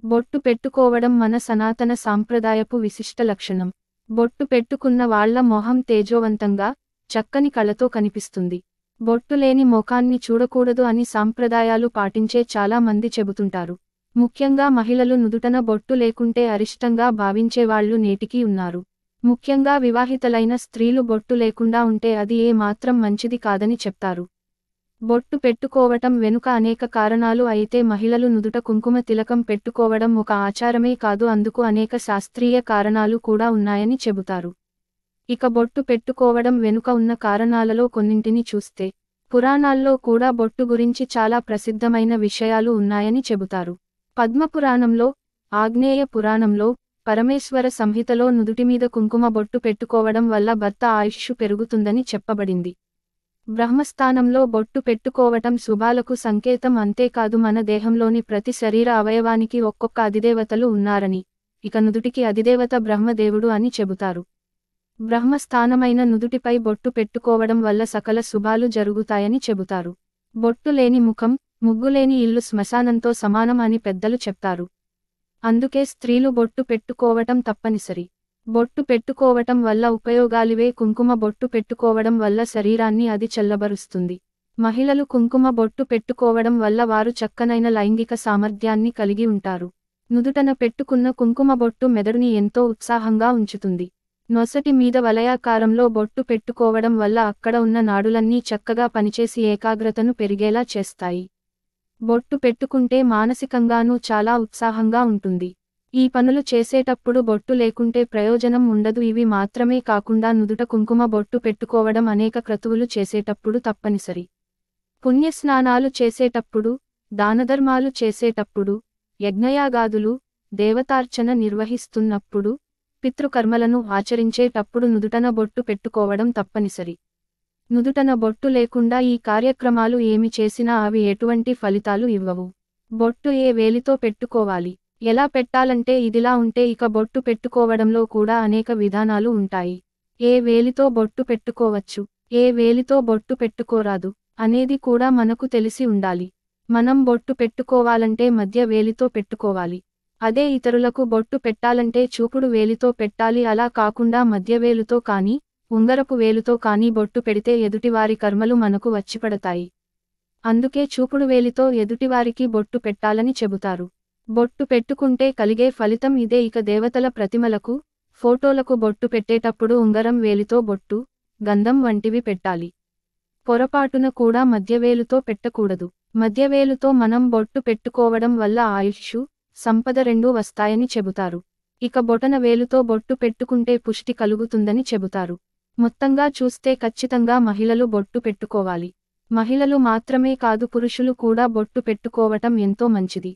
బొట్టు పెట్టుకోవడం మన సనాతన సాంప్రదాయపు విశిష్ట లక్షణం. బొట్టు పెట్టుకున్న వాళ్ళ మొహం తేజోవంతంగా, చక్కని కళతో కనిపిస్తుంది. బొట్టు లేని మొఖాన్ని చూడకూడదు అని సాంప్రదాయాలు పాటించే చాలా మంది చెబుతుంటారు. ముఖ్యంగా మహిళలు నుదుటన బొట్టు లేకుంటే అరిష్టంగా భావించేవాళ్లు నేటికీ ఉన్నారు. ముఖ్యంగా వివాహితలైన స్త్రీలు బొట్టు లేకుండా ఉంటే అది ఏ మాత్రం మంచిది కాదని చెప్తారు. బొట్టు పెట్టుకోవటం వెనుక అనేక కారణాలు అయితే మహిళలు నుదుట కుంకుమ తిలకం పెట్టుకోవడం ఒక ఆచారమే కాదు, అందుకు అనేక శాస్త్రీయ కారణాలు కూడా ఉన్నాయని చెబుతారు. ఇక బొట్టు పెట్టుకోవడం వెనుక ఉన్న కారణాలలో కొన్నింటిని చూస్తే, పురాణాల్లో కూడా బొట్టు గురించి చాలా ప్రసిద్ధమైన విషయాలు ఉన్నాయని చెబుతారు. పద్మపురాణంలో, ఆగ్నేయ పురాణంలో, పరమేశ్వర సంహితలో నుదుటిమీద కుంకుమ బొట్టు పెట్టుకోవడం వల్ల భర్త ఆయుష్షు పెరుగుతుందని చెప్పబడింది. బ్రహ్మస్థానంలో బొట్టు పెట్టుకోవటం శుభాలకు సంకేతం, అంతేకాదు మన దేహంలోని ప్రతి శరీర అవయవానికి ఒక్కొక్క అధిదేవతలు ఉన్నారని, ఇక నుదుటికి అధిదేవత బ్రహ్మదేవుడు అని చెబుతారు. బ్రహ్మస్థానమైన నుదుటిపై బొట్టు పెట్టుకోవడం వల్ల సకల శుభాలు జరుగుతాయని చెబుతారు. బొట్టు లేని ముఖం, ముగ్గులేని ఇల్లు శ్మశానంతో సమానం అని పెద్దలు చెప్తారు. అందుకే స్త్రీలు బొట్టు పెట్టుకోవటం తప్పనిసరి. బొట్టు పెట్టుకోవటం వల్ల ఉపయోగాలివే. కుంకుమ బొట్టు పెట్టుకోవడం వల్ల శరీరాన్ని అది చల్లబరుస్తుంది. మహిళలు కుంకుమ బొట్టు పెట్టుకోవడం వల్ల వారు చక్కనైన లైంగిక సామర్థ్యాన్ని కలిగి ఉంటారు. నుదుటన పెట్టుకున్న కుంకుమ బొట్టు మెదడుని ఎంతో ఉత్సాహంగా ఉంచుతుంది. నొసటి మీద వలయాకారంలో బొట్టు పెట్టుకోవడం వల్ల అక్కడ ఉన్న నాడులన్నీ చక్కగా పనిచేసి ఏకాగ్రతను పెరిగేలా చేస్తాయి. బొట్టు పెట్టుకుంటే మానసికంగానూ చాలా ఉత్సాహంగా ఉంటుంది. ఈ పనులు చేసేటప్పుడు బొట్టు లేకుంటే ప్రయోజనం ఉండదు. ఇవి మాత్రమే కాకుండా నుదుట కుంకుమ బొట్టు పెట్టుకోవడం అనేక క్రతువులు చేసేటప్పుడు తప్పనిసరి. పుణ్యస్నానాలు చేసేటప్పుడు, దానధర్మాలు చేసేటప్పుడు, యజ్ఞయాగాదులు, దేవతార్చన నిర్వహిస్తున్నప్పుడు, పితృకర్మలను ఆచరించేటప్పుడు నుదుటన బొట్టు పెట్టుకోవడం తప్పనిసరి. నుదుటన బొట్టు లేకుండా ఈ కార్యక్రమాలు ఏమి చేసినా అవి ఎటువంటి ఫలితాలు ఇవ్వవు. బొట్టు ఏ వేలితో పెట్టుకోవాలి, ఎలా పెట్టాలంటే ఇదిలా ఉంటే ఇక బొట్టు పెట్టుకోవడంలో కూడా అనేక విధానాలు ఉంటాయి. ఏ వేలితో బొట్టు పెట్టుకోవచ్చు, ఏ వేలితో బొట్టు పెట్టుకోరాదు అనేది కూడా మనకు తెలిసి ఉండాలి. మనం బొట్టు పెట్టుకోవాలంటే మధ్య వేలితో పెట్టుకోవాలి. అదే ఇతరులకు బొట్టు పెట్టాలంటే చూపుడు వేలితో పెట్టాలి. అలా కాకుండా మధ్యవేలుతో కానీ, ఉంగరపు వేలుతో కానీ బొట్టు పెడితే ఎదుటివారి కర్మలు మనకు వచ్చిపడతాయి. అందుకే చూపుడు వేలితో ఎదుటివారికి బొట్టు పెట్టాలని చెబుతారు. బొట్టు పెట్టుకుంటే కలిగే ఫలితం ఇదే. ఇక దేవతల ప్రతిమలకు, ఫోటోలకు బొట్టు పెట్టేటప్పుడు ఉంగరం వేలితో బొట్టు, గంధం వంటివి పెట్టాలి. పొరపాటున కూడా మధ్యవేలుతో పెట్టకూడదు. మధ్యవేలుతో మనం బొట్టు పెట్టుకోవడం వల్ల ఆయుష్షు, సంపద రెండూ వస్తాయని చెబుతారు. ఇక బొటన వేలుతో బొట్టు పెట్టుకుంటే పుష్టి కలుగుతుందని చెబుతారు. మొత్తంగా చూస్తే ఖచ్చితంగా మహిళలు బొట్టు పెట్టుకోవాలి. మహిళలు మాత్రమే కాదు, పురుషులు కూడా బొట్టు పెట్టుకోవటం ఎంతో మంచిది.